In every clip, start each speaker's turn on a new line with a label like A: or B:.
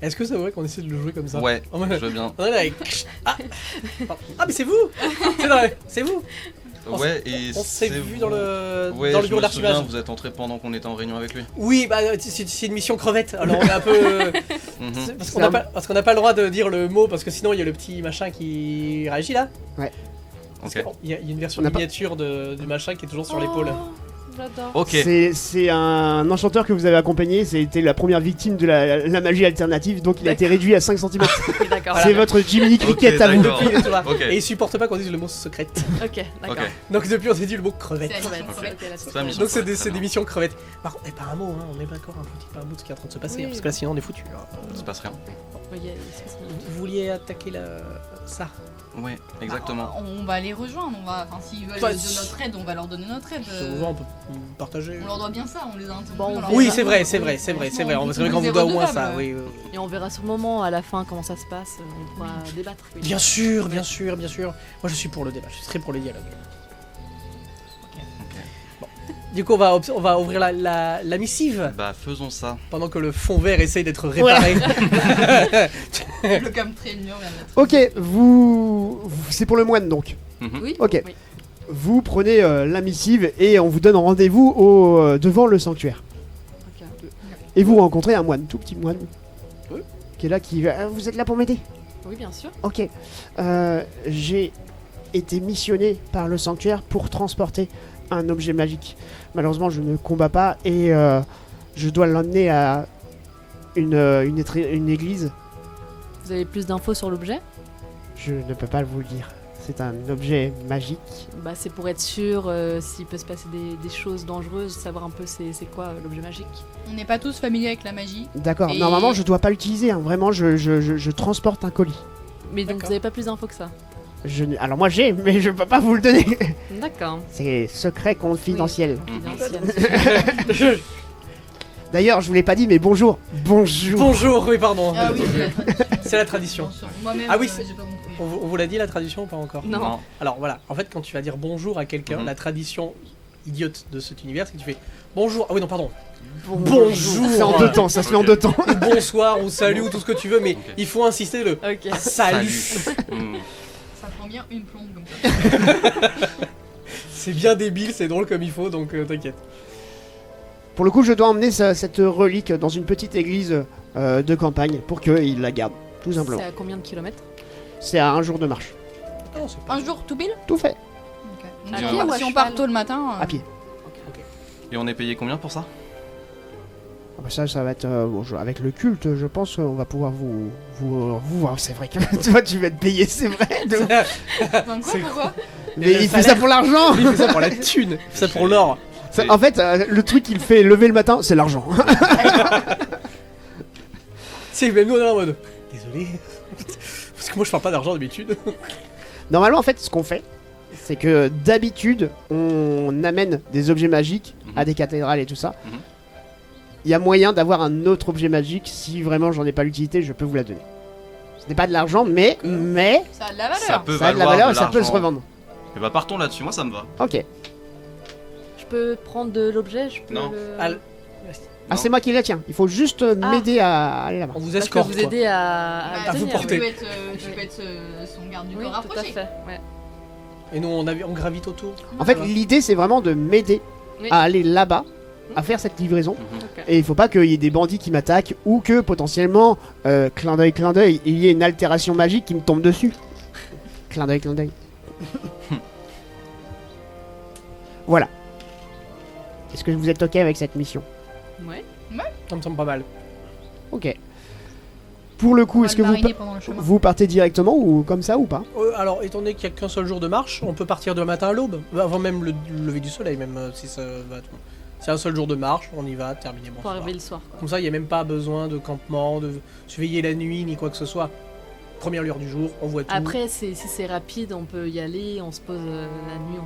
A: Est-ce que c'est vrai qu'on essaie de le jouer comme ça?
B: Ouais,
A: En mode-
B: je veux bien.
A: On est là avec... Ah, ah mais c'est vous. C'est vrai, c'est vous.
B: Ouais, et
A: On s'est
B: c'est
A: vu
B: vous.
A: dans le
B: Ouais,
A: bureau
B: je me souviens,
A: d'archivage.
B: vous êtes entré pendant qu'on était en réunion avec lui.
A: Oui, bah c'est une mission crevette. Alors on est un peu...
B: Mhm.
A: C'est parce qu'on n'a pas le droit de dire le mot parce que sinon il y a le petit machin qui réagit là. Parce
B: Ok.
A: qu'il y a une version
C: On n'a pas-
A: miniature du machin qui est toujours sur l'épaule.
D: J'adore.
B: Ok.
C: C'est un enchanteur que vous avez accompagné, c'était la première victime de la magie alternative, donc il a été réduit à 5 cm.
D: Oui, d'accord.
C: C'est votre Jiminy Cricket à vous.
B: d'accord.
A: Depuis, il est tout là.
B: Ok.
A: Et il supporte pas qu'on dise le mot secrète.
D: Ok, d'accord.
B: Ok.
A: Donc depuis on s'est dit le mot crevette.
E: C'est
D: Crevette,
E: Ok.
D: crevette, là,
B: C'est pas mission.
A: Donc c'est
B: Très bien.
A: des missions crevettes. Par contre, pas un mot, hein, on est pas d'accord un petit pas un mot de ce qui est en train de se passer,
D: Oui.
A: parce que là sinon on est foutu.
B: Il se passe rien.
D: Oui, il se passe rien.
A: Vous vouliez attaquer ça?
B: Ouais, exactement.
E: On va les rejoindre, enfin s'ils veulent
A: Bah,
E: de notre aide, on va leur donner notre aide.
A: Souvent on peut partager.
E: On leur doit bien ça, on les a interrompus.
D: Bon,
E: on leur
A: Oui,
E: doit
A: c'est
E: bien.
A: vrai, c'est vrai, c'est vrai, c'est vrai.
E: Franchement,
A: C'est vrai qu'on
E: on
A: vous
E: est
A: doit au moins ça,
E: redevable.
A: oui.
D: Et on verra sur le moment, à la fin, comment ça se passe. On pourra débattre. Oui.
A: Bien sûr, bien sûr, bien sûr. Moi je suis pour le débat, je suis très pour les dialogues. Bon. Du coup on va ouvrir la missive
B: Bah, faisons ça.
A: pendant que le fond vert essaye d'être réparé.
E: Le cam très mignon vient d'être.
C: Ok, c'est pour le moine donc.
B: Mhm.
D: Oui.
C: Ok.
D: Oui.
C: Vous prenez la missive et on vous donne rendez-vous devant le sanctuaire.
D: Ok.
C: Et vous rencontrez un moine, tout petit moine.
A: Oui.
C: Qui est là, vous êtes là pour m'aider?
D: Oui, bien sûr.
C: Ok. J'ai été missionné par le sanctuaire pour transporter un objet magique. Malheureusement, je ne combats pas et je dois l'emmener à une église.
D: Vous avez plus d'infos sur l'objet?
C: Je ne peux pas vous le dire. C'est un objet magique.
D: Bah, c'est pour être sûr s'il peut se passer des choses dangereuses, savoir un peu c'est quoi l'objet magique.
E: On n'est pas tous familiers avec la magie.
C: D'accord.
E: Et-
C: Normalement, je dois pas l'utiliser. Hein. Vraiment, je transporte un colis.
D: Mais donc
A: D'accord.
D: vous avez pas plus d'infos que ça?
C: Alors moi j'ai, mais je peux pas vous le donner.
D: D'accord.
C: C'est secret confidentiel.
D: Confidentiel.
C: D'ailleurs, je vous l'ai pas dit, mais bonjour. Bonjour.
A: Bonjour, oui pardon.
E: Ah oui,
A: C'est la tradition.
E: Moi-même,
A: Ah oui,
E: j'ai pas compris.
A: On vous l'a dit la tradition ou pas encore?
D: Non.
A: Alors voilà, en fait quand tu vas dire bonjour à quelqu'un,
B: Mhm.
A: la tradition idiote de cet univers c'est que tu fais bonjour, ah oui non pardon,
C: Bonjour. C'est en deux temps, ça se fait en
B: Ok.
C: deux temps.
A: ou bonsoir ou salut ou tout ce que tu veux, mais
B: Ok.
A: il faut insister le
D: Ok.
A: salut.
B: Hmm.
E: Ça prend bien une plombe comme ça.
A: C'est bien débile, c'est drôle comme il faut, donc t'inquiète.
C: Pour le coup, je dois emmener cette relique dans une petite église de campagne pour qu'il la garde, tout simplement.
D: C'est à combien de kilomètres?
C: C'est à un jour de marche.
A: Non, c'est pas...
E: Un jour tout pile.
C: Tout fait.
E: Donc,
D: À
E: si
D: pied
E: on-
D: ou à
E: si on
D: cheval
E: part tôt le matin.
C: À pied.
B: Et on est payé combien pour ça?
C: Ah bah ça va être avec le culte, je pense qu'on va pouvoir vous voir. C'est vrai que toi tu vas être payé, c'est vrai.
E: Enfin, quoi,
A: C'est
E: pourquoi
C: Mais
A: le
C: il fait
A: salaire.
C: ça pour l'argent.
A: Lui, il fait ça pour la thune, il fait ça pour l'or.
C: En fait, le truc qu'il fait lever le matin, c'est l'argent.
A: C'est même nous on est en mode désolé. Parce que moi je parle pas d'argent d'habitude.
C: Normalement, en fait, ce qu'on fait, c'est que d'habitude, on amène des objets magiques à des cathédrales et tout ça.
B: Mhm.
C: Il y a moyen d'avoir un autre objet magique. Si vraiment j'en ai pas l'utilité, je peux vous la donner. Ce n'est pas de l'argent, mais
E: Ça a de la valeur.
B: Ça peut
C: ça a de la
B: valoir
C: valeur et
B: de
C: ça peut se
B: l'argent.
C: revendre.
B: Et bah partons là-dessus, moi ça me va.
C: Ok.
D: Je peux prendre de l'objet? Je peux
B: Non.
D: le-
A: Ah,
C: Ah, c'est moi qui la tiens. Il faut juste m'aider à aller là-bas.
A: on vous
D: Je peux
A: escorte
D: vous
A: quoi.
D: aider
E: Bah,
A: à vous
D: tenir.
A: porter.
E: Tu peux être son garde du
D: Oui,
E: corps
D: tout à
E: rapproché.
D: fait. Ouais.
A: Et nous on gravite autour.
C: En fait, l'idée, c'est vraiment de m'aider
D: Oui.
C: à aller là-bas, à faire cette livraison.
B: Mhm.
D: Ok.
C: Et il faut pas qu'il y ait des bandits qui m'attaquent ou que potentiellement, clin d'œil, il y ait une altération magique qui me tombe dessus. Clin d'œil. Voilà. Est-ce que vous êtes ok avec cette mission?
D: Ouais.
A: Ça me semble pas mal.
C: Ok. Pour le
E: On
C: coup,
E: va
C: est-ce
E: le
C: que
E: mariner pendant le chemin.
C: vous partez directement ou comme ça ou pas?
A: Alors, étant donné qu'il n'y a qu'un seul jour de marche, on peut partir demain matin à l'aube. Avant même le lever du soleil, même si ça va. C'est un seul jour de marche, on y va, terminé.
D: Pour
A: Bonsoir.
D: arriver le soir. Quoi.
A: Comme ça, il n'y a même pas besoin de campement, de surveiller la nuit, ni quoi que ce soit. Première lueur du jour, on voit tout.
D: Après, si c'est rapide, on peut y aller, on se pose la nuit,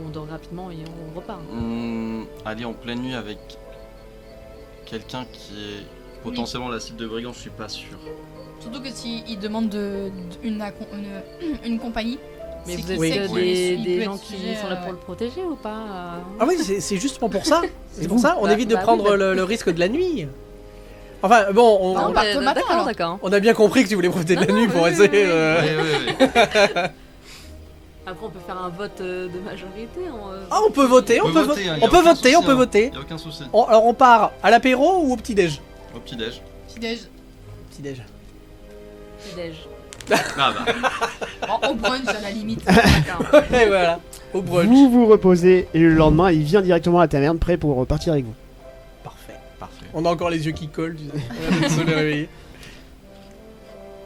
D: on dort rapidement et on repart.
B: Aller en pleine nuit avec quelqu'un qui est potentiellement la cible de brigands, je suis pas sûr.
E: Surtout que s'il demande une compagnie.
D: Mais
E: c'est
D: vous
E: qu'il
D: êtes
A: Oui.
E: sait qu'il
D: des
E: peut
D: gens
E: être
D: qui
E: sujet,
D: sont là pour le protéger ou pas
A: Ah oui, c'est justement pour ça. C'est pour
C: vous.
A: ça, on
D: Bah,
A: évite de
D: bah oui,
A: prendre
D: bah-
A: le risque de la nuit. Enfin, bon, on,
E: Non,
A: on-
E: bah, tôt le matin, alors.
D: D'accord.
A: on a bien compris que tu voulais profiter de la nuit pour essayer.
B: Oui.
D: Après, on peut faire un vote de majorité.
A: Ah, on peut voter, on peut voter,
B: hein, y a
A: on peut
B: aucun
A: voter,
B: souci,
A: on peut
B: hein.
A: voter.
B: Y a aucun souci.
A: Alors, on part à l'apéro ou au petit-déj?
B: Au petit-déj.
E: Petit-déj.
A: Petit-déj.
D: Petit-déj.
B: Ah bah.
E: Au brunch à la limite.
D: D'accord.
A: Et voilà, au brunch.
C: Vous vous reposez et le lendemain, il vient directement à la taverne prêt pour repartir avec vous.
A: Parfait.
B: Parfait.
A: On a encore les yeux qui collent, tu sais. On vient de se réveiller.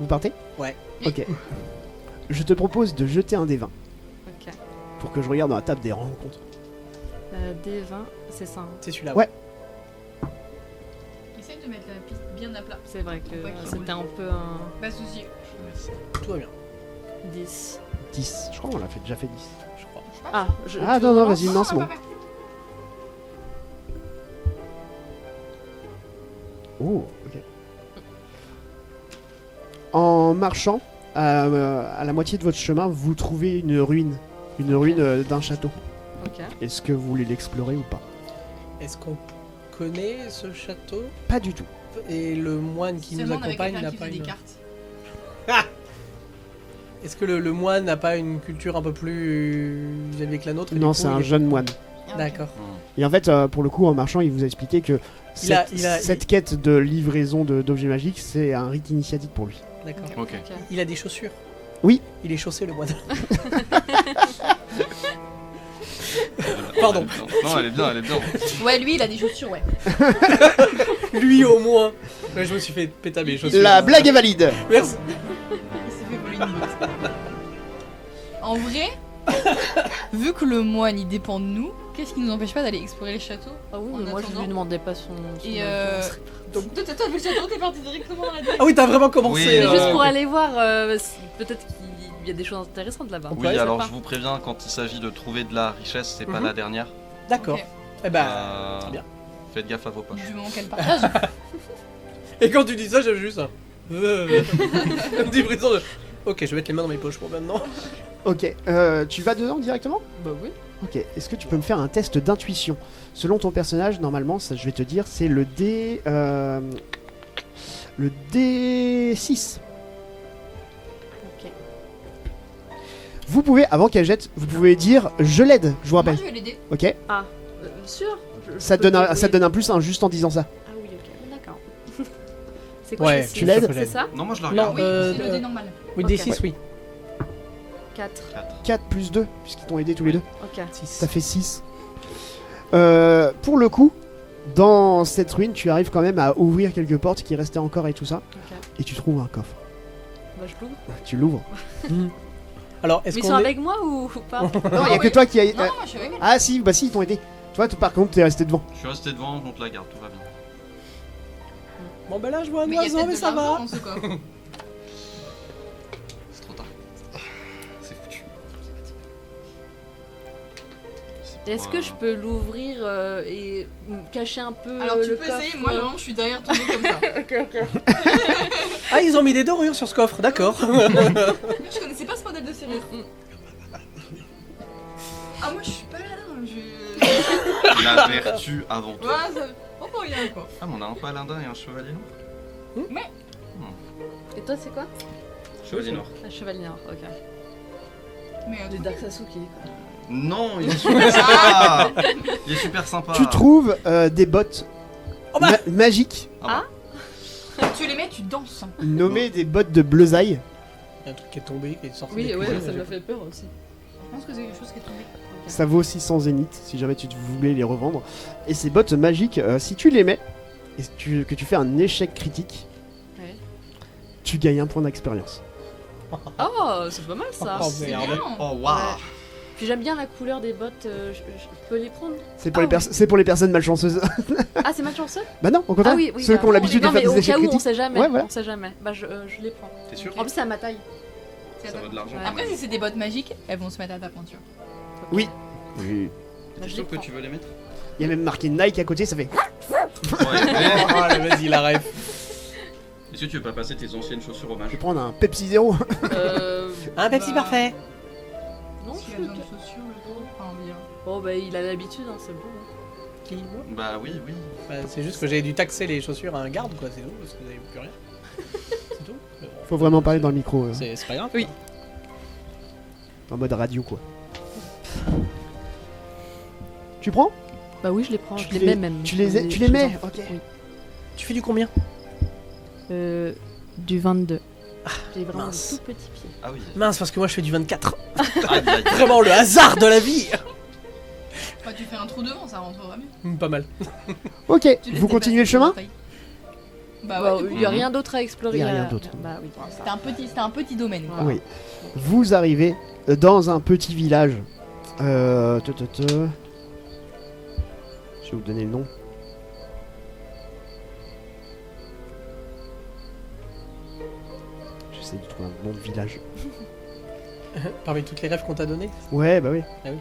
C: Vous partez?
A: Ouais.
C: Ok. Je te propose de jeter un des 20
D: Ok.
C: pour que je regarde dans la table des rencontres.
D: D20, c'est ça. Hein.
A: C'est celui-là.
C: Ouais.
E: Essaye de mettre la piste bien à plat.
D: C'est vrai que
E: Faut pas qu'il
D: c'était
E: roule.
D: un peu un
E: Pas de soucis.
A: Tout va bien,
D: 10.
C: 10. Je crois qu'on l'a déjà fait 10.
A: je crois.
D: Ah,
C: Ah non, non, vas-y, non, c'est bon.
E: pas fait.
C: Oh, ok. En marchant, à la moitié de votre chemin, vous trouvez une ruine. Une ruine d'un château.
D: Ok.
C: Est-ce que vous voulez l'explorer ou pas?
A: Est-ce qu'on connaît ce château?
C: Pas du tout.
A: Et le moine qui nous
E: Seulement avec
A: accompagne
E: quelqu'un
A: n'a
E: qui
A: pas
E: faisait
A: une...
E: des cartes.
A: Est-ce que le moine n'a pas une culture un peu plus vis-à-vis avec la nôtre et du
C: Non,
A: coup,
C: c'est un
A: il est-
C: jeune moine.
E: Ah, ok.
A: D'accord.
C: Et en fait, pour le coup, en marchant, il vous a expliqué que cette quête de livraison d'objets magiques, c'est un rite initiatique pour lui.
A: D'accord.
B: Ok.
A: Il a des chaussures.
C: Oui.
A: Il est chaussé le moine. Pardon.
B: Non, elle est bien, elle est bien.
E: Ouais, lui, il a des chaussures, ouais.
A: Lui au moins. Ouais, je me suis fait péter mes chaussures.
C: La blague est valide.
A: Merci.
E: Il s'est fait voler une botte. En vrai, vu que le moine il dépend de nous, qu'est-ce qui nous empêche pas d'aller explorer le château?
D: Ah oui,
E: En
D: mais moi je
E: attendant.
D: lui demandais pas son.
E: Et
A: Donc-
E: Toi, t'as vu le château, t'es parti directement dans la nuit.
A: Ah oui, t'as vraiment commencé.
B: Oui,
D: Mais juste
B: euh,
D: pour aller voir, peut-être qu'il y a des choses intéressantes là-bas.
A: On peut
B: Oui,
A: aller,
B: alors
D: sympa.
B: je vous préviens, quand il s'agit de trouver de la richesse, c'est pas
A: Mhm.
B: la dernière.
A: D'accord.
E: Ok.
A: Eh ben.
B: Euh,
A: bien.
B: Faites gaffe à vos poches.
E: Du moment qu'elle partage.
A: Et quand tu dis ça, j'ai juste un. Un petit frisson de. Ok, je vais mettre les mains dans mes poches pour maintenant.
C: Ok, tu vas dedans directement?
D: Bah oui.
C: Ok, est-ce que tu peux me faire un test d'intuition? Selon ton personnage, normalement, ça, je vais te dire, c'est le D... le D6.
D: Ok.
C: Vous pouvez, avant qu'elle jette, vous pouvez dire « Je l'aide », je vous
E: Moi,
C: rappelle.
E: je vais l'aider.
C: Ok?
D: Sûr
C: Ça te donne un plus 1 juste en disant ça.
D: Ah oui, ok, d'accord. C'est quoi
A: Ouais,
D: le six?
C: tu l'aides
D: C'est ça?
B: Non, moi je la
A: Non,
B: regarde.
E: Oui, c'est le
A: euh,
E: dé normal.
A: Oui,
D: Ok.
A: D6, oui.
D: 4.
C: 4 plus 2, puisqu'ils t'ont aidé tous les deux.
D: Ok.
A: 6.
C: Ça fait 6. Pour le coup, dans cette ruine, tu arrives quand même à ouvrir quelques portes qui restaient encore et tout ça.
D: Ok.
C: Et tu trouves un coffre.
D: Bah je l'ouvre.
C: Tu l'ouvres.
A: Alors, est-ce
D: Mais ils sont
A: qu'on est.
D: avec moi ou pas?
C: Non, il y a que
E: oui.
C: toi qui a...
E: Non, non, moi, je suis avec elle.
C: Ah si, bah si, ils t'ont aidé. Toi, par contre, t'es resté devant.
B: Je suis resté devant, on te la garde, tout va bien.
A: Bon, ben là, je vois un
E: Mais il y a
A: oiseau,
E: peut-être
A: mais
E: de
A: ça
E: l'argent
A: va.
E: dans ce coffre.
B: C'est trop tard. C'est foutu. C'est
D: Est-ce
B: pour,
D: que je peux l'ouvrir et me cacher un peu
E: Alors, tu
D: le
E: peux
D: coffre,
E: essayer. Moi, vraiment, je suis derrière ton dos comme ça.
A: Ah, ils ont mis des dorures sur ce coffre, d'accord.
E: Je connaissais pas ce modèle de serrure. Ah, moi, je suis pas là.
B: La vertu avant tout.
E: Ouais, ça... Oh, bon, il y a un coffre.
B: Ah, mais on a un paladin et un chevalier noir.
D: Et toi, c'est quoi?
B: Chevalier noir.
D: Un chevalier noir, ok.
E: Mais
D: Le Dark Sasuke.
B: Non, il est super sympa. Il est super sympa.
C: Tu trouves des bottes
A: Oh bah
C: magiques,
E: tu les mets, tu danses.
C: nommées des bottes de bleusaille.
A: Il y a un truc qui est tombé, qui est sorti.
D: Oui,
A: des
D: ouais,
A: poubelles.
D: ça m'a fait peur aussi.
E: Je pense que c'est quelque chose qui est tombé.
C: Ça vaut 600 zéniths si jamais tu voulais les revendre. Et ces bottes magiques, si tu les mets et que tu fais un échec critique,
D: Ouais.
C: tu gagnes un point d'expérience.
D: Oh, c'est pas mal ça.
A: Oh,
E: C'est
A: merde.
E: bien.
B: Oh, waouh.
D: Ouais. Puis j'aime bien la couleur des bottes, je peux les prendre?
C: C'est pour,
D: Ah
C: c'est pour les personnes malchanceuses.
D: Ah, c'est malchanceux?
C: Bah non, au contraire.
D: Ah oui, oui.
C: Ceux
D: bah,
C: qui ont l'habitude de
D: non,
C: faire
D: mais
C: des
D: au
C: échecs
D: cas où, on
C: critiques.
D: sait jamais.
C: Ouais, voilà.
D: On sait jamais. Bah, je les prends.
B: T'es sûr
D: En plus, c'est à ma taille.
E: C'est
B: Ça
E: à
B: vaut
E: ta-
B: de l'argent.
D: Ouais.
E: Après, si c'est des bottes magiques, elles vont se mettre à ta pointure.
C: Oui.
D: Bah,
B: T'es
D: je les
B: sûr que
D: prends.
B: tu veux les mettre?
C: Il y a même marqué Nike à côté, ça fait.
B: Ouais.
A: Oh, là, vas-y, la rêve.
B: Est-ce que tu veux pas passer tes anciennes chaussures au
C: Je
B: mage?
C: vais prendre un Pepsi Zero.
A: Un Pepsi
E: Bah.
A: parfait.
D: Non,
E: S'il a besoin de chaussures, le dos, enfin, bien.
D: Bon, bah, il a l'habitude, hein, c'est bon. hein.
A: Qui moi
B: Bah oui.
A: Bah, c'est juste que j'ai dû taxer les chaussures à un garde, quoi, c'est tout, parce que vous n'avez plus rien. C'est tout. Mais bon,
C: Faut vraiment parler dans le micro,
A: c'est pas grave.
D: Oui.
C: en mode radio quoi. Tu prends?
D: Bah oui, je les prends, je
C: Tu
D: les mets même.
C: Tu les
D: Je les
C: mets?
D: en-
C: Ok.
D: Oui.
A: Tu fais du combien?
D: Du 22. J'ai vraiment
A: mince.
D: un tout petit pied.
B: Ah oui.
A: Mince, parce que moi je fais du 24.
B: Aïe, aïe, aïe.
A: Vraiment le hasard de la vie.
E: Bah, tu fais un trou devant, ça rentrera mieux.
A: Pas mal.
C: Ok,
E: Tu laisses
C: vous continuez le
E: dépasser
C: chemin?
E: ton taille. Bah
D: Bah,
E: ouais, du coup,
D: il y a rien d'autre à explorer.
C: Il y a rien d'autre.
D: Bah oui.
E: c'était un petit domaine. quoi.
C: Oui. Vous arrivez dans un petit village. Je vais vous donner le nom. J'essaie de trouver un nom de village.
A: Parmi toutes les rêves qu'on t'a donné.
C: Ouais, bah oui.
A: Ah oui.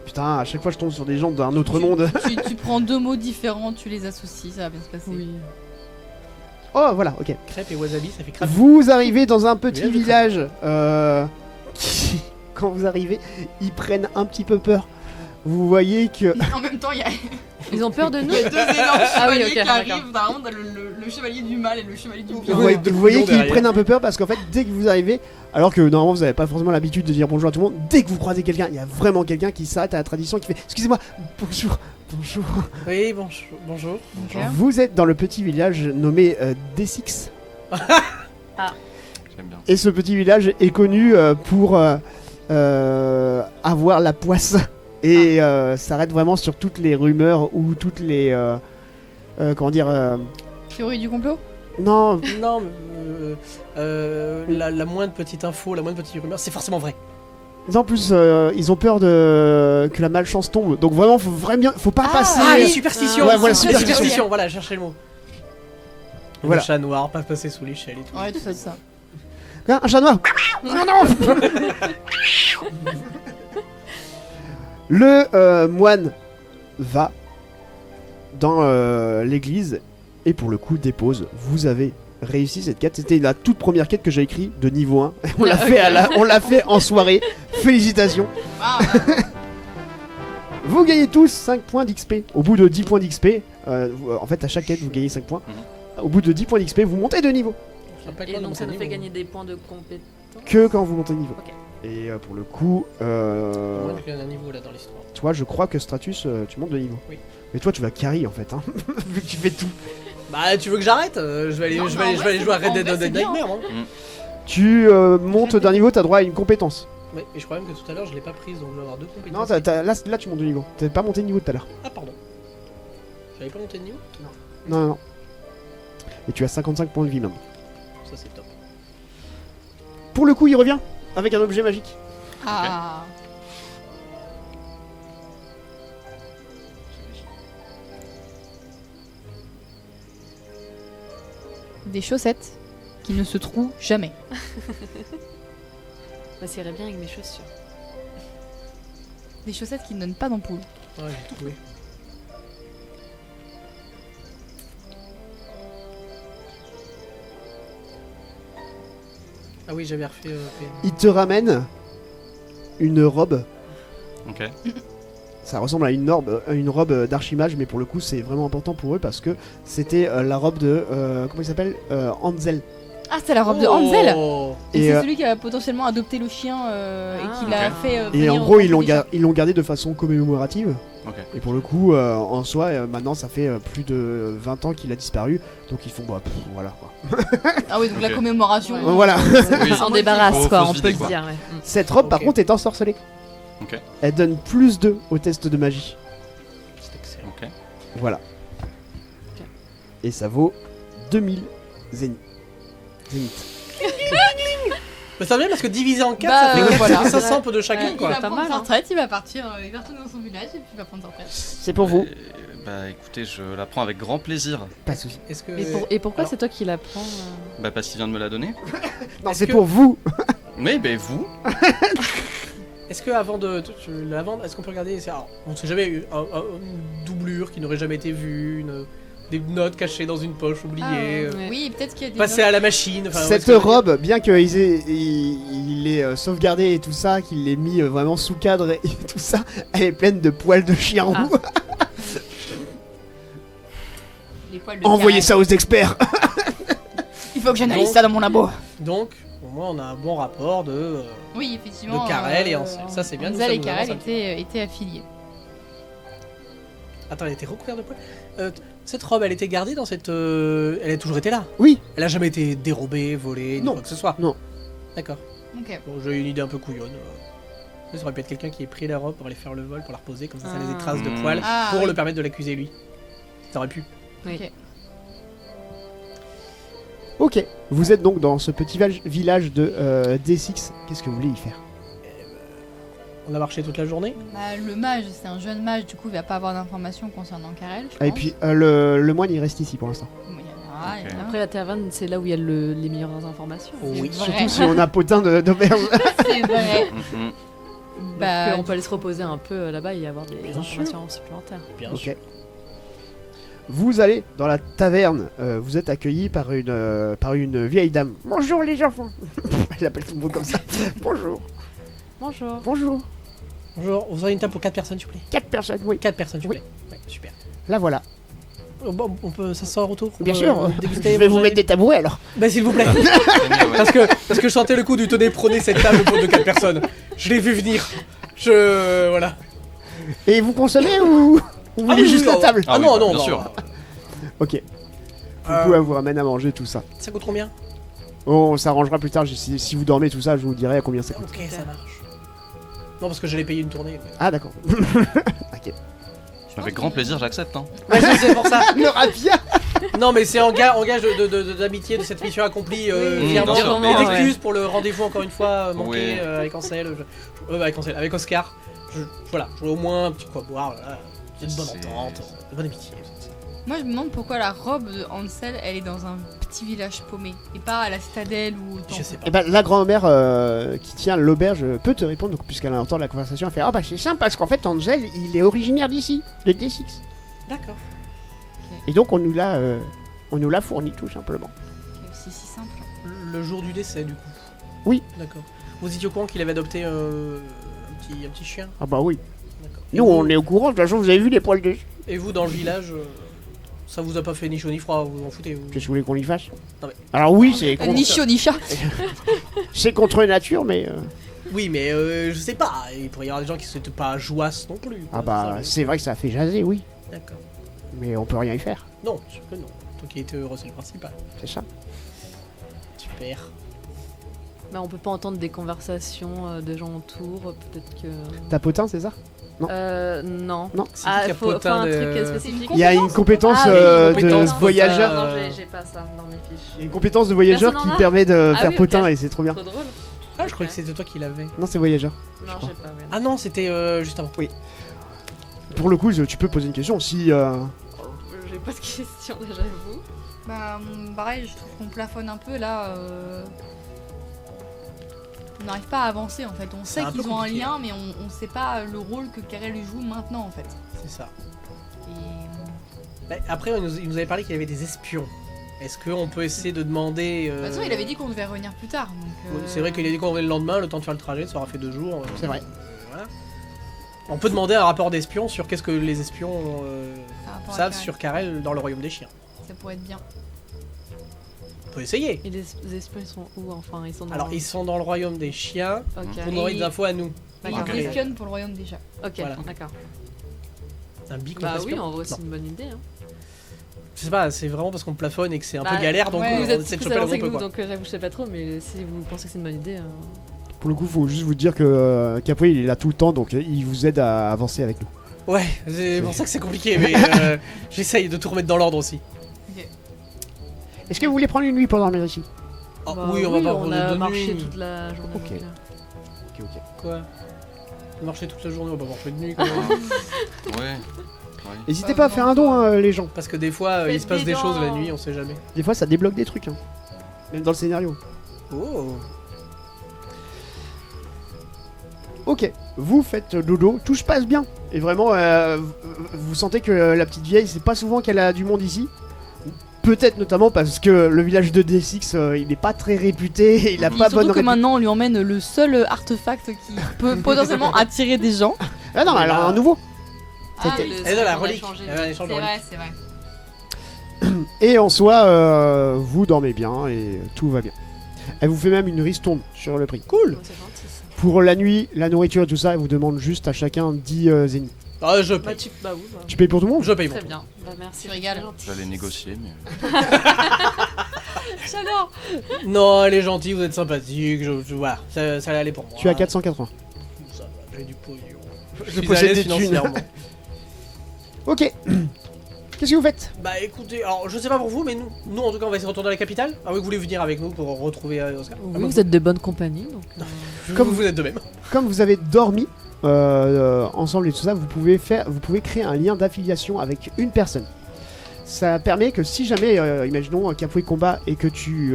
C: Putain, à chaque fois je tombe sur des gens d'un autre monde.
E: Tu prends deux mots différents, tu les associes, ça va bien se passer.
D: Oui.
C: Oh, voilà, ok.
A: Crêpe et wasabi, ça fait crêpe.
C: Vous arrivez dans un petit
A: Village
C: village qui, quand vous arrivez, ils prennent un petit peu peur. Vous voyez que
E: En même temps, il y a
D: Ils ont peur de nous.
E: deux énormes
D: Ah oui,
E: chevaliers
D: ok,
E: qui
D: d'accord.
E: arrivent. Vraiment, t'as le chevalier du mal et le chevalier du bien.
C: vous voyez,
A: deux
C: vous voyez
A: couillons
C: qu'ils
A: derrière.
C: prennent un peu peur parce qu'en fait, dès que vous arrivez, alors que normalement vous n'avez pas forcément l'habitude de dire bonjour à tout le monde, dès que vous croisez quelqu'un, il y a vraiment quelqu'un qui s'arrête à la tradition et qui fait excusez-moi, bonjour, bonjour.
A: Oui, bonjour.
E: Ok.
C: Vous êtes dans le petit village nommé D6
B: J'aime bien.
C: et ce petit village est connu pour avoir la poisse et s'arrête vraiment sur toutes les rumeurs ou toutes les comment dire
E: Théorie du complot.
C: non.
A: Non, mais, la moindre petite info, la moindre petite rumeur, c'est forcément vrai.
C: En plus, ils ont peur que la malchance tombe. Donc vraiment, faut pas passer.
A: Ah, les superstitions.
C: Ouais, voilà,
A: Les
C: superstitions.
A: Voilà, cherchez le mot.
C: Voilà.
A: Le chat noir, pas passer sous l'échelle et tout.
E: Ouais, tout ça.
C: Hein, un chat noir. Non, non. Le moine va dans l'église et pour le coup dépose. Vous avez réussi cette quête. C'était la toute première quête que j'ai écrite de niveau 1. On l'a fait on l'a fait en soirée. Félicitations.
E: Ah,
C: Vous gagnez tous 5 points d'XP. Au bout de 10 points d'XP, en fait à chaque quête vous gagnez 5 points. Au bout de 10 points d'XP, vous montez de niveau.
D: Et donc ça nous fait gagner des points de compétence.
C: Que quand vous montez de niveau.
D: Ok.
C: Et pour le coup,
A: Moi, il y a un niveau là dans l'histoire.
C: toi je crois que Stratus, tu montes de niveau.
A: Oui.
C: Mais toi tu vas carry en fait, hein. Vu que tu fais tout.
A: Bah, tu veux que j'arrête? Je vais aller,
E: Non,
A: je
E: mais
A: vais
E: en
A: aller, je
E: vrai,
A: vais aller jouer à
E: c'est-
A: Red Dead
E: en vrai, c'est bien.
A: Nightmare.
C: Tu montes d'un niveau, t'as droit à une compétence.
A: Ouais, et je crois même que tout à l'heure je l'ai pas prise, donc je vais avoir deux compétences.
C: Non, là tu montes de niveau. T'as pas monté de niveau tout à l'heure.
A: Ah, pardon. J'avais pas monté de niveau?
C: Non, non, non. Et tu as 55 points de vie maintenant.
A: Ça, c'est top.
C: Pour le coup, il revient avec un objet magique.
E: ah. Des chaussettes qui ne se trouent jamais.
D: Bah, ça irait bien avec mes chaussures.
E: Des chaussettes qui ne donnent pas d'ampoule.
A: Ouais, j'ai trouvé. Ah oui, j'avais refait.
C: Il te ramène une robe.
B: Ok.
C: Ça ressemble à une robe d'archimage, mais pour le coup, c'est vraiment important pour eux parce que c'était la robe de. Comment il s'appelle Hansel.
E: Ah, c'est la robe de Hansel.
A: Oh.
E: Et
C: Et,
E: c'est
C: euh,
E: celui qui a potentiellement adopté le chien et qui l'a
B: Ok.
E: fait.
C: Et
E: venir
C: en gros,
E: au
C: ils l'ont,
E: Camp des
C: ils l'ont gardé de façon commémorative.
B: Ok.
C: Et pour le coup, en soi, maintenant, ça fait plus de 20 ans qu'il a disparu. Donc ils font, bah, pff, voilà quoi.
E: chiens. Ah oui, donc la
B: Ok.
E: commémoration.
D: Ouais.
C: Voilà.
B: Oui.
D: On s'en débarrasse,
B: Faut-
D: quoi,
B: faut
D: on
B: se
D: peut
B: vider,
D: le
B: quoi.
D: dire. Ouais.
C: Cette robe, par
A: Ok.
C: contre, est ensorcelée.
B: Ok.
C: Elle donne plus 2 au test de magie.
A: C'est excellent.
B: Ok.
C: Voilà.
D: Ok.
C: Et ça vaut 2000 zénith. Zénith.
A: Mais ça va bien parce que divisé en 4,
E: Bah,
A: ça fait
E: voilà.
A: 500 peu de chacun,
E: Il
A: quoi.
E: va
D: Pas
E: prendre
D: mal,
E: sa
D: hein.
E: retraite, il va partir, il va retourner dans son village et puis il va prendre sa retraite.
C: C'est pour vous.
B: Bah écoutez, je la prends avec grand plaisir.
C: Pas de soucis.
A: Est-ce que.
D: Et pourquoi
A: Alors-
D: c'est toi qui la prends
B: Bah parce qu'il vient de me la donner.
C: Non,
A: Est-ce
C: c'est
A: que-
C: pour vous.
B: Oui, bah vous.
A: Est-ce que avant de la vendre, est-ce qu'on peut regarder alors, on sait jamais une doublure qui n'aurait jamais été vue, Des notes cachées dans une poche oubliée.
D: ouais.
E: Oui, peut-être qu'il y a des.
A: Passer à la machine. Enfin,
C: Cette
A: ouais,
C: robe, bien qu'il est sauvegardé et tout ça, qu'il l'ait mis vraiment sous cadre et tout ça, elle est pleine de poils de chien roux.
E: Les poils de
C: Envoyez
E: Karen.
C: ça aux experts.
E: Il faut que j'analyse
A: Donc-
E: ça dans mon labo.
A: Donc, au moins, on a un bon rapport de.
E: Oui, effectivement.
A: De Karel et Ansel. Ça, c'est bien,
E: Ansel
A: ça
E: et
A: nous
E: Karel
A: avance un
E: étaient affiliés.
A: Attends, elle était recouverte de poils. Cette robe, elle était gardée dans cette. Elle a toujours été là.
C: Oui.
A: Elle a jamais été dérobée, volée, ni
C: Non.
A: quoi que ce soit.
C: Non.
A: D'accord.
E: Ok.
A: Bon, j'ai une idée un peu couillonne. Ça aurait pu être quelqu'un qui ait pris la robe pour aller faire le vol, pour la reposer, comme ça laisse des traces de poils,
E: Ah,
A: pour
E: oui.
A: le permettre de l'accuser lui. Ça aurait pu.
D: Oui.
E: Ok.
C: Ok, vous êtes donc dans ce petit village de D6. Qu'est-ce que vous voulez y faire?
A: On a marché toute la journée.
E: Bah, le mage, c'est un jeune mage, du coup, il va pas avoir d'informations concernant Karel. je
C: Et
E: pense.
C: puis le moine il reste ici pour l'instant.
E: Bon, il y en aura, il y en a.
D: Après la taverne, c'est là où il y a les meilleures informations.
A: Oui.
E: vrai.
C: Surtout si on a potin d'auberge.
E: C'est vrai.
B: Mhm.
E: Bah,
D: Donc, on peut aller se reposer un peu là-bas et avoir des
A: Bien
D: informations supplémentaires.
A: Bien
C: Ok. Vous allez dans la taverne. Vous êtes accueillis par une vieille dame. Bonjour les enfants. Elle appelle tout le monde comme ça. Bonjour.
D: Bonjour.
C: Bonjour.
A: Bonjour, vous aurez une table pour 4 personnes, s'il vous plaît.
C: 4 personnes, oui.
A: 4 personnes, s'il vous
C: Oui.
A: plaît. Ouais, super.
C: La voilà.
A: Bon, on peut s'asseoir autour.
C: Bien
A: on peut,
C: sûr.
A: déguster,
C: Je vais vous
A: manger.
C: mettre des tabourets alors.
A: Bah, s'il vous plaît.
B: C'est mieux, ouais.
A: parce que je sentais le coup du tenez, prenez cette table pour de 4 personnes. Je l'ai vu venir. Voilà.
C: Et vous consommez ou vous voulez juste la table?
A: Ah
B: Ah oui,
A: non,
B: bah,
A: non,
B: bien
A: non.
B: sûr.
C: Ok. Du
A: Euh,
C: coup, elle vous ramène à manger tout ça.
A: Ça coûte combien?
C: On s'arrangera plus tard. Si vous dormez tout ça, je vous dirai à combien ça coûte.
A: Ok, ça marche. Non, parce que j'allais payer une tournée. mais-
C: Ah d'accord.
B: Avec grand plaisir, j'accepte. Hein.
A: Ouais, c'est pour ça.
C: Le rapia.
A: Non, mais c'est en gage d'amitié de cette mission accomplie.
D: Oui,
A: fièrement.
B: bien sûr,
A: Et
B: mais-
A: d'excuses pour le rendez-vous encore une fois manqué
B: Oui.
A: avec Ansel. Avec Oscar. Voilà, je veux au moins un petit quoi boire. Là. Une bonne
B: C'est-
A: entente, une bonne amitié.
E: moi, je me demande pourquoi la robe de Ansel, elle est dans un petit village paumé et pas à la citadelle ou au temple.
A: Je sais pas.
C: Et ben la grand-mère qui tient l'auberge peut te répondre donc, puisqu'elle entend la conversation. Elle fait ah bah c'est simple parce qu'en fait Angel il est originaire d'ici, de D6.
A: D'accord.
C: Et donc on nous l'a fourni tout simplement.
E: Ok, c'est si simple.
A: Le jour du décès, du coup.
C: Oui.
A: D'accord. Vous étiez au courant qu'il avait adopté un petit chien?
C: Ah bah oui.
A: D'accord.
C: Nous on est au courant. De toute façon vous avez vu les poils de.
A: Et vous, dans le village, ça vous a pas fait ni chaud ni froid, vous en foutez vous...
C: Qu'est-ce que vous voulez qu'on y fasse?
A: Non, mais-
C: Alors oui c'est
E: Ni chiot ni chat.
C: c'est contre nature mais
A: Oui, mais je sais pas, il pourrait y avoir des gens qui sont pas jouasses non plus.
C: ah
A: quoi,
C: bah
A: ça,
C: c'est vrai que ça fait jaser oui.
A: D'accord.
C: Mais on peut rien y faire.
A: Non, sûr que non. Toi qui étais heureux, c'est le principal.
C: C'est ça.
A: Super.
D: Bah, on peut pas entendre des conversations de gens autour, peut-être que.
C: T'as potin c'est ça?
D: Non.
C: Non.
A: C'est
D: Ah,
A: qui qui a
D: faut un
A: potin
D: truc
A: de-
D: spécifique.
C: Il y a une compétence
D: Ah oui,
C: de
A: compétence,
C: voyageur.
A: potin.
D: Non, j'ai pas ça dans mes fiches.
C: Il y a une compétence de voyageur
D: Personne en
C: qui
D: a
C: permet de
D: Ah
C: faire
D: oui,
C: potin
D: ok.
C: et c'est trop bien.
D: Trop drôle.
A: Ah, je croyais que c'était toi qui l'avais.
C: Non c'est voyageur.
D: Non,
C: crois.
D: j'ai pas. Ouais.
A: Ah non, c'était juste avant.
C: Pour le coup tu peux poser une question si
D: J'ai pas de questions déjà, j'avoue.
E: Bah, pareil, je trouve qu'on plafonne un peu là. On n'arrive pas à avancer en fait. On
A: C'est
E: sait
A: un peu
E: qu'ils ont un
A: compliqué.
E: lien, mais on sait pas le rôle que Karel joue maintenant en fait.
A: C'est ça.
E: Et...
A: Bah, après, il nous avait parlé qu'il y avait des espions. Est-ce qu'on peut essayer de demander.
E: De toute façon, il avait dit qu'on devait revenir plus tard. Donc,
A: Oui, c'est vrai qu'il a dit qu'on revenait le lendemain, le temps de faire le trajet, ça aura fait 2 jours.
C: C'est vrai.
A: Voilà. On peut demander un rapport d'espion sur qu'est-ce que les espions
E: par rapport à
A: savent
E: Karel,
A: sur Karel dans le royaume des chiens.
E: ça pourrait être bien.
A: On peut essayer.
D: Et les espions, ils sont où? Enfin, ils sont dans.
A: Alors, ils sont dans le royaume des chiens.
D: Ok.
A: Vous aurez des infos à nous.
E: Il
D: D'accord.
B: Ok.
E: espionne pour le royaume des chats.
D: Ok,
A: Voilà.
D: d'accord.
A: Un bic
D: Bah
A: contre
D: oui,
A: espion.
D: en vrai, c'est
A: Non.
D: une bonne idée. Hein.
A: Je sais pas, c'est vraiment parce qu'on plafonne et que c'est un
D: Bah,
A: peu galère, donc
E: ouais,
A: on
D: Vous êtes
A: essaie de
D: plus
A: choper le
D: avancé
A: bon
D: que
A: peu,
D: nous,
A: quoi.
D: donc j'avoue, je sais pas trop, mais si vous pensez que c'est une bonne idée.
C: pour le coup faut juste vous dire que Capri il est là tout le temps donc il vous aide à avancer avec nous.
A: Ouais, c'est pour ça que c'est compliqué, mais j'essaye de tout remettre dans l'ordre aussi.
C: Est-ce que vous voulez prendre une nuit pour dormir ici?
A: Ah,
D: Bah
A: oui, on va pas
D: on
A: prendre
D: a
A: de
D: marché
A: nuit.
D: toute la journée.
C: Ok.
D: donc,
C: Ok.
A: Quoi? Marcher toute la journée, on va pas marcher de nuit quand même.
B: Ouais.
C: N'hésitez pas à faire un don les gens.
A: Parce que des fois, il se passe des choses la nuit, on sait jamais.
C: Des fois ça débloque des trucs hein. Même dans le scénario.
A: Oh!
C: Ok, vous faites dodo, tout se passe bien. Et vraiment, vous sentez que la petite vieille, c'est pas souvent qu'elle a du monde ici. Peut-être notamment parce que le village de D6, il est pas très réputé, il a pas bonne
E: Surtout que
C: réputation.
E: maintenant on lui emmène le seul artefact qui peut potentiellement attirer des gens.
C: Ah non, alors un nouveau.
E: Ah,
C: C'était-
E: le-
A: Et de la
D: on a
A: relique.
D: changé.
A: Elle a échangé de relique.
E: c'est vrai.
C: Et en soi, vous dormez bien et tout va bien. Elle vous fait même une ristourne sur le prix. Cool.
D: Oh, c'est gentil. Ça.
C: Pour la nuit, la nourriture et tout ça, elle vous demande juste à chacun 10 zéniths.
A: Ah, je
D: Bah,
A: paye.
D: bah oui, bah.
C: Tu payes pour tout le monde?
A: Je paye
D: Très
A: bon.
D: bien. Bah merci.
E: Tu régales.
D: c'est gentil.
B: J'allais négocier, mais.
D: J'adore.
A: Non, elle est gentille, vous êtes sympathique. Voilà, ça allait aller pour moi.
C: Tu as 480.
A: Ça va, j'ai du pognon.
C: Je possède des thunes.
A: financièrement.
C: Ok. Qu'est-ce que vous faites?
A: Bah écoutez, alors je sais pas pour vous, mais nous en tout cas on va essayer de retourner à la capitale. Ah oui, vous voulez venir avec nous pour retrouver Oscar? Ah,
D: Oui,
A: bah,
D: vous êtes de bonne compagnie, donc.
A: Comme vous êtes de même.
C: Comme vous avez dormi ensemble et tout ça, vous pouvez créer un lien d'affiliation avec une personne. Ça permet que si jamais, imaginons Capoe combat et que tu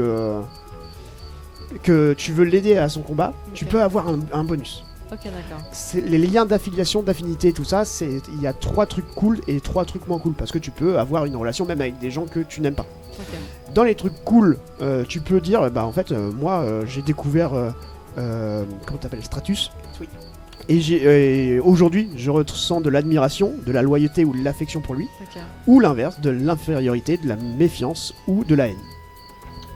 C: veux l'aider à son combat, tu
D: Ok.
C: peux avoir un bonus.
D: Ok, d'accord.
C: Les liens d'affiliation, d'affinité, tout ça, il y a 3 trucs cool et 3 trucs moins cool parce que tu peux avoir une relation même avec des gens que tu n'aimes pas.
D: Ok.
C: Dans les trucs cool, tu peux dire, bah en fait, moi j'ai découvert, comment t'appelles, Stratus.
A: Oui.
C: Et aujourd'hui, je ressens de l'admiration, de la loyauté ou de l'affection pour lui,
D: Ok.
C: ou l'inverse, de l'infériorité, de la méfiance ou de la haine.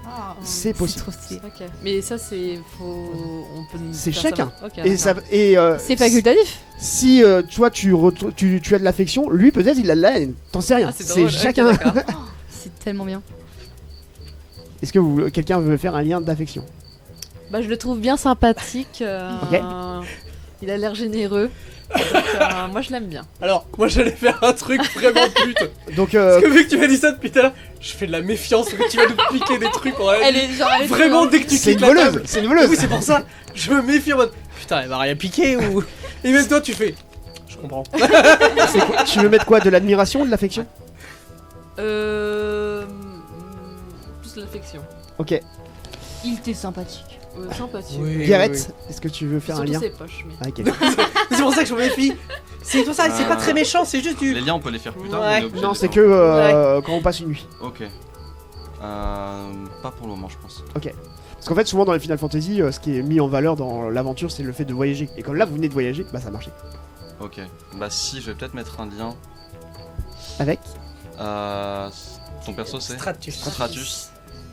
E: Ah,
C: C'est possible.
E: trop stylé.
D: Ok. Mais ça, c'est. On peut.
C: C'est
D: faire ça
C: chacun.
D: maintenant. Ok.
C: Et, ça, et
E: C'est facultatif.
C: si toi tu as de l'affection, lui peut-être il a de la haine. T'en sais rien.
D: Ah, c'est
C: c'est
D: drôle.
C: chacun.
D: Ok, d'accord.
E: C'est tellement bien.
C: Est-ce que quelqu'un veut faire un lien d'affection?
D: Bah, je le trouve bien sympathique.
C: Ok.
D: Il a l'air généreux. Donc, moi, je l'aime bien.
A: Alors, moi j'allais faire un truc vraiment pute.
C: Donc
A: Parce que vu que tu m'as dit ça depuis tout à l'heure, je fais de la méfiance, vu que tu vas nous piquer des trucs pour
E: Elle est genre. elle est
A: Vraiment,
E: trop-
A: dès que tu
C: c'est une
A: quittes la
C: voleuse.
A: table.
C: C'est une voleuse.
A: Oui, c'est pour ça, je me méfie en mode putain, elle va rien piquer ou. Et même toi, tu fais. Je comprends.
C: C'est quoi tu veux mettre quoi? De l'admiration ou de l'affection?
D: Plus de l'affection.
C: Ok.
E: Il était sympathique.
D: Sympathique.
C: Garrett, est-ce que tu veux faire un
D: Surtout
C: lien?
D: ses poches. Mais...
C: Ah, ok.
A: C'est pour ça que je me méfie. C'est pour ça, c'est pas très méchant, c'est juste du.
B: Les liens, on peut les faire plus tard.
A: Ouais.
B: ou on est obligé
C: Non,
B: de
C: c'est
B: les
C: que
B: faire
C: quand on passe une nuit.
B: Ok. Pas pour le moment, je pense.
C: Parce qu'en fait, souvent dans les Final Fantasy, ce qui est mis en valeur dans l'aventure, c'est le fait de voyager. Et comme là, vous venez de voyager, bah ça marchait.
B: Ok. Bah, si, je vais peut-être mettre un lien.
C: Avec
B: Ton perso, c'est
A: Stratus.
B: Stratus.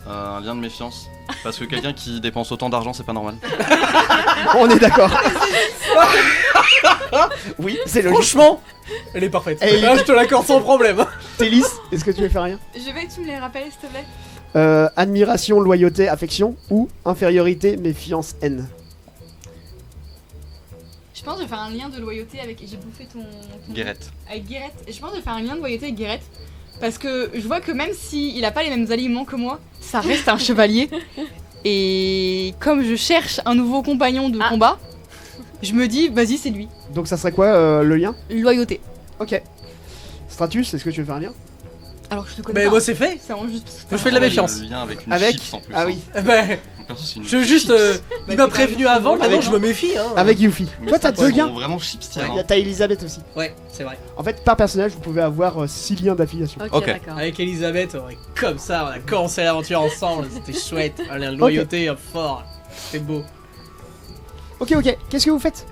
B: Un lien de méfiance. Parce que quelqu'un qui dépense autant d'argent, c'est pas normal.
C: On est d'accord. Oui, c'est logique.
A: Franchement, elle est parfaite.
C: Et-
A: Là, je te l'accorde sans problème.
C: Télis, est-ce que tu veux faire un lien?
E: Je vais que tu me les rappelles, s'il te plaît.
C: Admiration, loyauté, affection ou infériorité, méfiance, haine.
E: Je pense que je vais faire un lien de loyauté avec. J'ai bouffé ton.
B: Guérette.
E: Avec Guérette. Et je pense que je vais faire un lien de loyauté avec Guérette. Parce que je vois que même s'il a pas les mêmes aliments que moi, ça reste un chevalier. Et comme je cherche un nouveau compagnon de combat, je me dis, vas-y, c'est lui.
C: Donc ça serait quoi le lien?
E: Loyauté.
C: Ok. Stratus, est-ce que tu veux faire un lien?
E: Alors je te connais
A: Mais
E: pas.
A: moi, c'est fait.
E: C'est vraiment juste parce que
A: Je fais de la méfiance.
B: Le lien avec une
C: Avec
B: chips en plus.
C: Ah oui.
A: Eh ben,
B: Mon perso, c'est une
A: je juste. Il m'a prévenu avant, maintenant
C: Avec-
A: je me méfie. Hein.
C: Avec Yuffie.
B: Mais
C: Toi, t'as
B: ça,
C: deux
B: ils
C: liens.
B: sont vraiment chips tiers.
C: Il y a t'as Elisabeth aussi.
A: Ouais, c'est vrai.
C: En fait, par personnage, vous pouvez avoir 6 liens d'affiliation.
D: Ok,
B: Ok.
D: d'accord.
A: Avec Elisabeth, on est comme ça, on a commencé l'aventure ensemble, c'était chouette. Un lien de loyauté fort, c'est beau.
C: Ok, qu'est-ce que vous faites?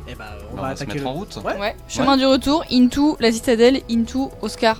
A: Et bah, on
B: On
A: va
B: va se
A: attaquer
B: mettre
A: le.
B: en route.
A: Ouais.
E: Ouais, chemin du retour, into la citadelle, into Oscar